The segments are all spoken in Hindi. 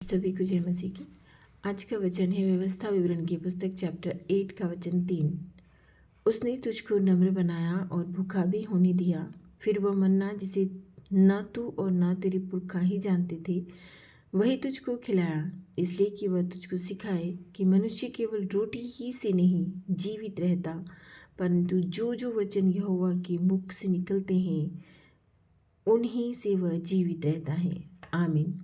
सभी को जय मसीह की। आज का वचन है व्यवस्था विवरण की पुस्तक चैप्टर 8 का वचन 3। उसने तुझको नम्र बनाया और भूखा भी होने दिया। फिर वह मन्ना जिसे न तू और न तेरे पुरखा ही जानते थे वही तुझको खिलाया, इसलिए कि वह तुझको सिखाए कि मनुष्य केवल रोटी ही से नहीं जीवित रहता, परंतु जो जो वचन यहोवा के मुख से निकलते हैं उन्हीं से वह जीवित रहता है। आमीन।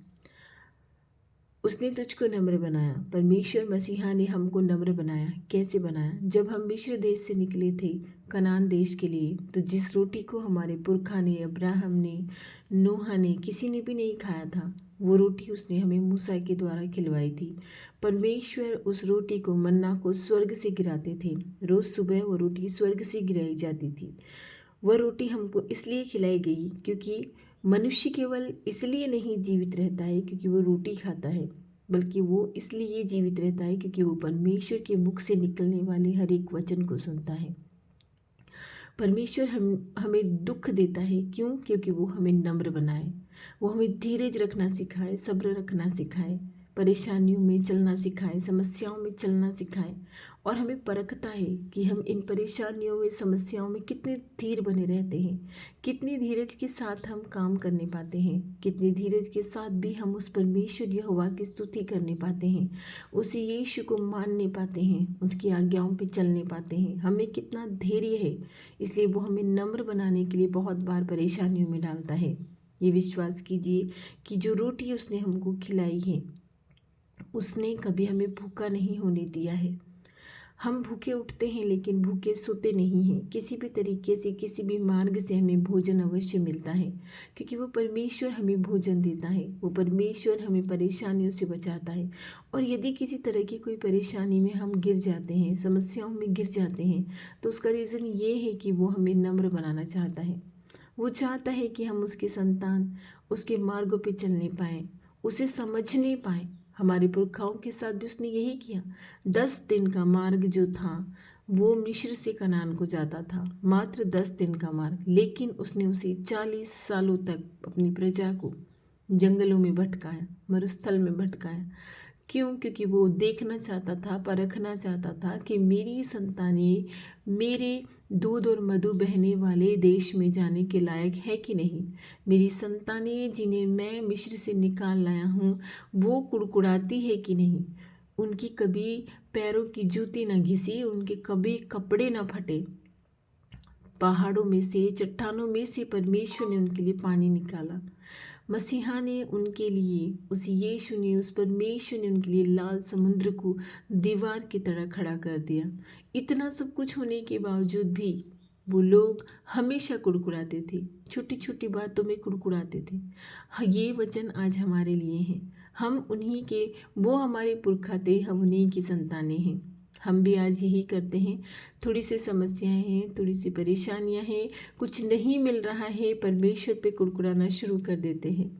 उसने तुझको नम्र बनाया। परमेश्वर मसीहा ने हमको नम्र बनाया। कैसे बनाया? जब हम मिस्र देश से निकले थे कनान देश के लिए, तो जिस रोटी को हमारे पुरखा ने, अब्राहम ने, नूह ने, किसी ने भी नहीं खाया था, वो रोटी उसने हमें मूसा के द्वारा खिलवाई थी। परमेश्वर उस रोटी को, मन्ना को स्वर्ग से गिराते थे। रोज़ सुबह वो रोटी स्वर्ग से गिराई जाती थी। वह रोटी हमको इसलिए खिलाई गई क्योंकि मनुष्य केवल इसलिए नहीं जीवित रहता है क्योंकि वो रोटी खाता है, बल्कि वो इसलिए जीवित रहता है क्योंकि वो परमेश्वर के मुख से निकलने वाले हर एक वचन को सुनता है। परमेश्वर हमें दुख देता है। क्यों? क्योंकि वो हमें नम्र बनाए, वो हमें धीरज रखना सिखाए, सब्र रखना सिखाए, परेशानियों में चलना सिखाए, समस्याओं में चलना सिखाए, और हमें परखता है कि हम इन परेशानियों में, समस्याओं में कितने धीर बने रहते हैं, कितनी धीरज के साथ हम काम करने पाते हैं, कितनी धीरज के साथ भी हम उस परमेश्वर यहोवा की स्तुति करने पाते हैं, उस यीशु को मानने पाते हैं, उसकी आज्ञाओं पे चलने पाते हैं। हमें कितना धैर्य है, इसलिए वो हमें नम्र बनाने के लिए बहुत बार परेशानियों में डालता है। ये विश्वास कीजिए कि जो रोटी उसने हमको खिलाई है, उसने कभी हमें भूखा नहीं होने दिया है। हम भूखे उठते हैं लेकिन भूखे सोते नहीं हैं। किसी भी तरीके से, किसी भी मार्ग से हमें भोजन अवश्य मिलता है, क्योंकि वो परमेश्वर हमें भोजन देता है। वो परमेश्वर हमें परेशानियों से बचाता है। और यदि किसी तरह की कोई परेशानी में हम गिर जाते हैं, समस्याओं में गिर जाते हैं, तो उसका रीज़न ये है कि वो हमें नम्र बनाना चाहता है। वो चाहता है कि हम उसके संतान उसके मार्गों पे चलने पाएँ, उसे समझने पाएँ। हमारे पुरखाओं के साथ भी उसने यही किया। 10 दिन का मार्ग जो था वो मिस्र से कनान को जाता था, मात्र 10 दिन का मार्ग, लेकिन उसने उसे 40 सालों तक अपनी प्रजा को जंगलों में भटकाया, मरुस्थल में भटकाया। क्यों? क्योंकि वो देखना चाहता था, परखना चाहता था कि मेरी संतानें मेरे दूध और मधु बहने वाले देश में जाने के लायक है कि नहीं। मेरी संतानें जिन्हें मैं मिस्र से निकाल लाया हूँ वो कुड़कुड़ाती है कि नहीं। उनकी कभी पैरों की जूती न घिसी, उनके कभी कपड़े न फटे। पहाड़ों में से, चट्टानों में से परमेश्वर ने उनके लिए पानी निकाला। मसीहा ने उनके लिए, उस यीशु ने, उस परमेश्वर ने उनके लिए लाल समुद्र को दीवार की तरह खड़ा कर दिया। इतना सब कुछ होने के बावजूद भी वो लोग हमेशा कुड़कुड़ाते थे, छोटी छोटी बातों में कुड़कुड़ाते थे। हाँ, ये वचन आज हमारे लिए हैं। हम उन्हीं के, वो हमारे पुरखा थे, हम उन्हीं की संतानें हैं। हम भी आज यही करते हैं। थोड़ी सी समस्याएं हैं, थोड़ी सी परेशानियां हैं, कुछ नहीं मिल रहा है, परमेश्वर पे कुड़कुड़ाना शुरू कर देते हैं।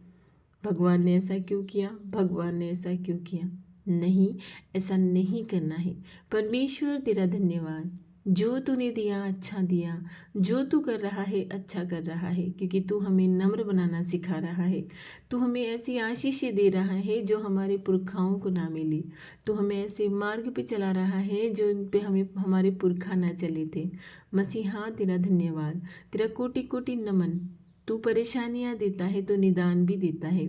भगवान ने ऐसा क्यों किया? भगवान ने ऐसा क्यों किया? नहीं, ऐसा नहीं करना है। परमेश्वर तेरा धन्यवाद, जो तूने दिया अच्छा दिया, जो तू कर रहा है अच्छा कर रहा है, क्योंकि तू हमें नम्र बनाना सिखा रहा है। तू हमें ऐसी आशीषें दे रहा है जो हमारे पुरखाओं को ना मिली। तू हमें ऐसे मार्ग पे चला रहा है जो इन पे हमें हमारे पुरखा ना चले थे। मसीहा तेरा धन्यवाद, तेरा कोटि कोटि नमन। तू परेशानियाँ देता है तो निदान भी देता है,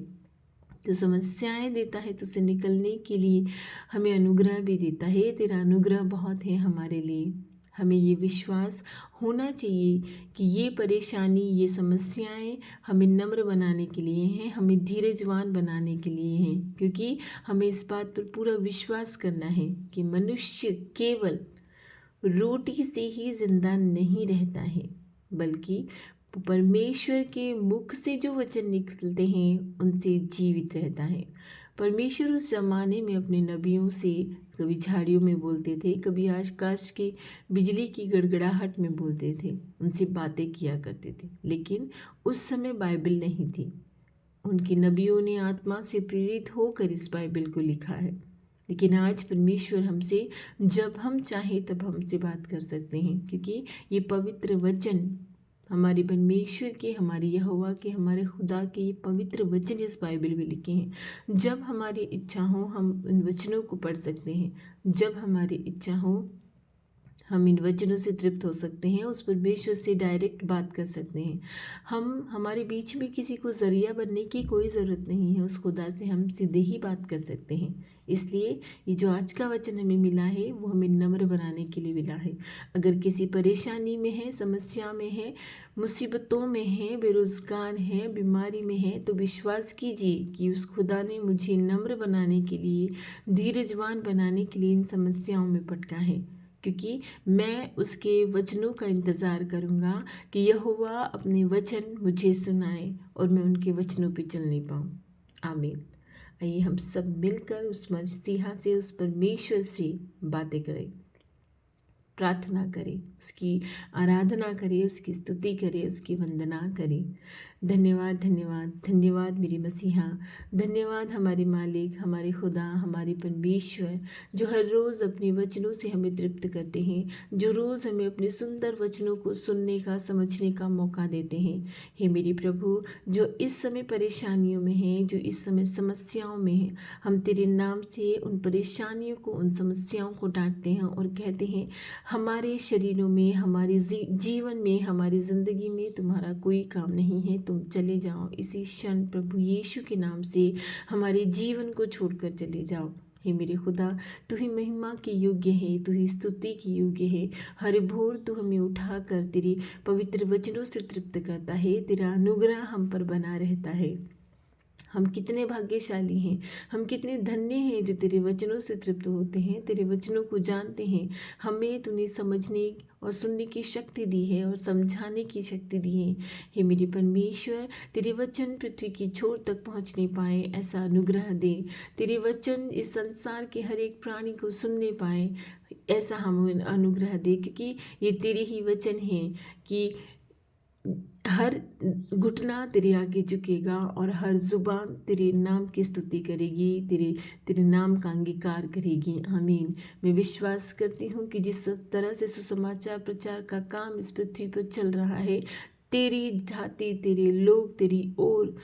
तो समस्याएं देता है, तो उसे निकलने के लिए हमें अनुग्रह भी देता है। तेरा अनुग्रह बहुत है हमारे लिए। हमें ये विश्वास होना चाहिए कि ये परेशानी, ये समस्याएं हमें नम्र बनाने के लिए हैं, हमें धीरजवान बनाने के लिए हैं, क्योंकि हमें इस बात पर पूरा विश्वास करना है कि मनुष्य केवल रोटी से ही जिंदा नहीं रहता है, बल्कि परमेश्वर के मुख से जो वचन निकलते हैं उनसे जीवित रहता है। परमेश्वर उस ज़माने में अपने नबियों से कभी झाड़ियों में बोलते थे, कभी आकाश की बिजली की गड़गड़ाहट में बोलते थे, उनसे बातें किया करते थे। लेकिन उस समय बाइबल नहीं थी। उनके नबियों ने आत्मा से प्रेरित होकर इस बाइबल को लिखा है। लेकिन आज परमेश्वर हमसे जब हम चाहें तब हमसे बात कर सकते हैं, क्योंकि ये पवित्र वचन हमारे परमेश्वर के, हमारे यहोवा के, हमारे खुदा के ये पवित्र वचन इस बाइबल में लिखे हैं। जब हमारी इच्छा हो हम इन वचनों को पढ़ सकते हैं, जब हमारी इच्छा हो हम इन वचनों से तृप्त हो सकते हैं, उस परमेश्वर से डायरेक्ट बात कर सकते हैं। हमारे बीच में किसी को ज़रिया बनने की कोई ज़रूरत नहीं है, उस खुदा से हम सीधे ही बात कर सकते हैं। इसलिए ये जो आज का वचन हमें मिला है वो हमें नम्र बनाने के लिए मिला है। अगर किसी परेशानी में है, समस्या में है, मुसीबतों में है, बेरोज़गार है, बीमारी में है, तो विश्वास कीजिए कि उस खुदा ने मुझे नम्र बनाने के लिए, धीरजवान बनाने के लिए इन समस्याओं में पटका है, क्योंकि मैं उसके वचनों का इंतज़ार करूँगा कि यहोवा अपने वचन मुझे सुनाए और मैं उनके वचनों पे चलने पाऊँ। आमीन। आइए हम सब मिलकर उस मसीहा से, उस परमेश्वर से बातें करें, प्रार्थना करें, उसकी आराधना करें, उसकी स्तुति करें, उसकी वंदना करें। धन्यवाद धन्यवाद धन्यवाद मेरी मसीहा, धन्यवाद हमारे मालिक, हमारे खुदा, हमारे परमेश्वर, जो हर रोज़ अपने वचनों से हमें तृप्त करते हैं, जो रोज़ हमें अपने सुंदर वचनों को सुनने का, समझने का मौका देते हैं। हे मेरे प्रभु, जो इस समय परेशानियों में हैं, जो इस समय समस्याओं में हैं, हम तेरे नाम से उन परेशानियों को, उन समस्याओं को डांटते हैं और कहते हैं हमारे शरीरों में, हमारे जीवन में, हमारी ज़िंदगी में तुम्हारा कोई काम नहीं है, तुम चले जाओ इसी क्षण प्रभु यीशु के नाम से, हमारे जीवन को छोड़कर चले जाओ। हे मेरे खुदा, तू ही महिमा के योग्य है, तू ही स्तुति के योग्य है। हर भोर तू हमें उठाकर तेरे पवित्र वचनों से तृप्त करता है, तेरा अनुग्रह हम पर बना रहता है। हम कितने भाग्यशाली हैं, हम कितने धन्य हैं जो तेरे वचनों से तृप्त होते हैं, तेरे वचनों को जानते हैं। हमें तूने समझने और सुनने की शक्ति दी है और समझाने की शक्ति दी है। हे मेरे परमेश्वर, तेरे वचन पृथ्वी की छोर तक पहुँच नहीं पाए, ऐसा अनुग्रह दे। तेरे वचन इस संसार के हर एक प्राणी को सुनने पाए, ऐसा हमें अनुग्रह दे, क्योंकि ये तेरे ही वचन हैं कि हर घुटना तेरे आगे झुकेगा और हर जुबान तेरे नाम की स्तुति करेगी, तेरे नाम का अंगीकार करेगी। आमीन। मैं विश्वास करती हूँ कि जिस तरह से सुसमाचार प्रचार का काम इस पृथ्वी पर चल रहा है, तेरी जाति, तेरे लोग तेरी ओर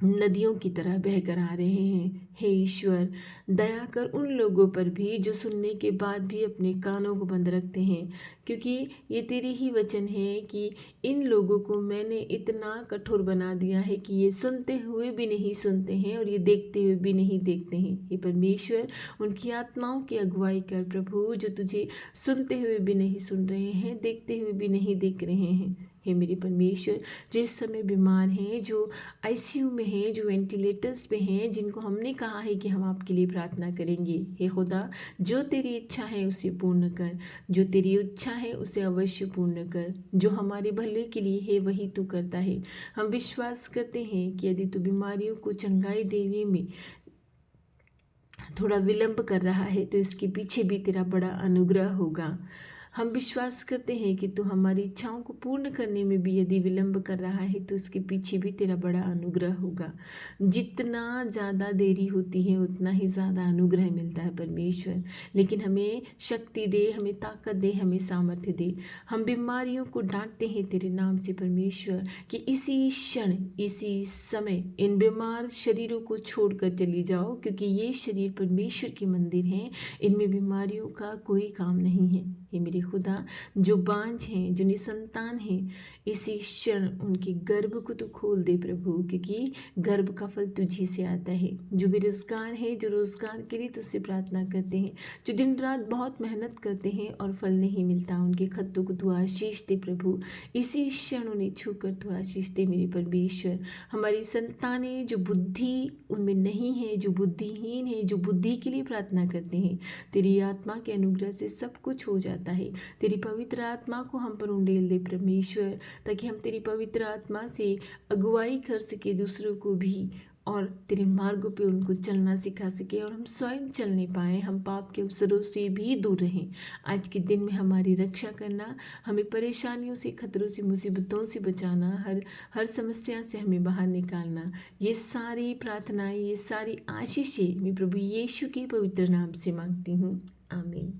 नदियों की तरह बहकर आ रहे हैं। हे ईश्वर, दया कर उन लोगों पर भी जो सुनने के बाद भी अपने कानों को बंद रखते हैं, क्योंकि ये तेरी ही वचन है कि इन लोगों को मैंने इतना कठोर बना दिया है कि ये सुनते हुए भी नहीं सुनते हैं और ये देखते हुए भी नहीं देखते हैं। हे परमेश्वर, उनकी आत्माओं की अगुवाई कर प्रभु, जो तुझे सुनते हुए भी नहीं सुन रहे हैं, देखते हुए भी नहीं देख रहे हैं। हे मेरे परमेश्वर, जो इस समय बीमार हैं, जो आईसीयू में हैं, जो वेंटिलेटर्स पे हैं, जिनको हमने कहा है कि हम आपके लिए प्रार्थना करेंगे, हे खुदा, जो तेरी इच्छा है उसे पूर्ण कर, जो तेरी इच्छा है उसे अवश्य पूर्ण कर। जो हमारे भले के लिए है वही तू करता है। हम विश्वास करते हैं कि यदि तू बीमारियों को चंगाई देने में थोड़ा विलंब कर रहा है तो इसके पीछे भी तेरा बड़ा अनुग्रह होगा। हम विश्वास करते हैं कि तू हमारी इच्छाओं को पूर्ण करने में भी यदि विलंब कर रहा है तो इसके पीछे भी तेरा बड़ा अनुग्रह होगा। जितना ज़्यादा देरी होती है उतना ही ज़्यादा अनुग्रह मिलता है परमेश्वर। लेकिन हमें शक्ति दे, हमें ताकत दे, हमें सामर्थ्य दे। हम बीमारियों को डांटते हैं तेरे नाम से परमेश्वर कि इसी क्षण, इसी समय इन बीमार शरीरों को छोड़कर चली जाओ, क्योंकि ये शरीर परमेश्वर के मंदिर हैं, इनमें बीमारियों का कोई काम नहीं है। हे मेरे खुदा, जो बांझ हैं, जो निसंतान हैं, इसी क्षण उनके गर्भ को तू खोल दे प्रभु, क्योंकि गर्भ का फल तुझी से आता है। जो बेरोजगार हैं, जो रोजगार के लिए तुझसे प्रार्थना करते हैं, जो दिन रात बहुत मेहनत करते हैं और फल नहीं मिलता, उनके खतों को तू आशीष दे प्रभु। इसी क्षण उन्हें छूकर तू आशीष दे मेरे परमेश्वर। हमारी संतानें जो बुद्धि उनमें नहीं है, जो बुद्धिहीन है, जो बुद्धि के लिए प्रार्थना करते हैं, तेरी आत्मा के अनुग्रह से सब कुछ हो जाता है। तेरी पवित्र आत्मा को हम पर उंडेल दे परमेश्वर, ताकि हम तेरी पवित्र आत्मा से अगुवाई कर सके दूसरों को भी, और तेरे मार्गों पे उनको चलना सिखा सके और हम स्वयं चलने पाएँ। हम पाप के अवसरों से भी दूर रहें। आज के दिन में हमारी रक्षा करना, हमें परेशानियों से, खतरों से, मुसीबतों से बचाना, हर समस्या से हमें बाहर निकालना, ये सारी प्रार्थनाएं, ये सारी आशीषें मैं प्रभु यीशु के पवित्र नाम से मांगती हूँ। आमीन।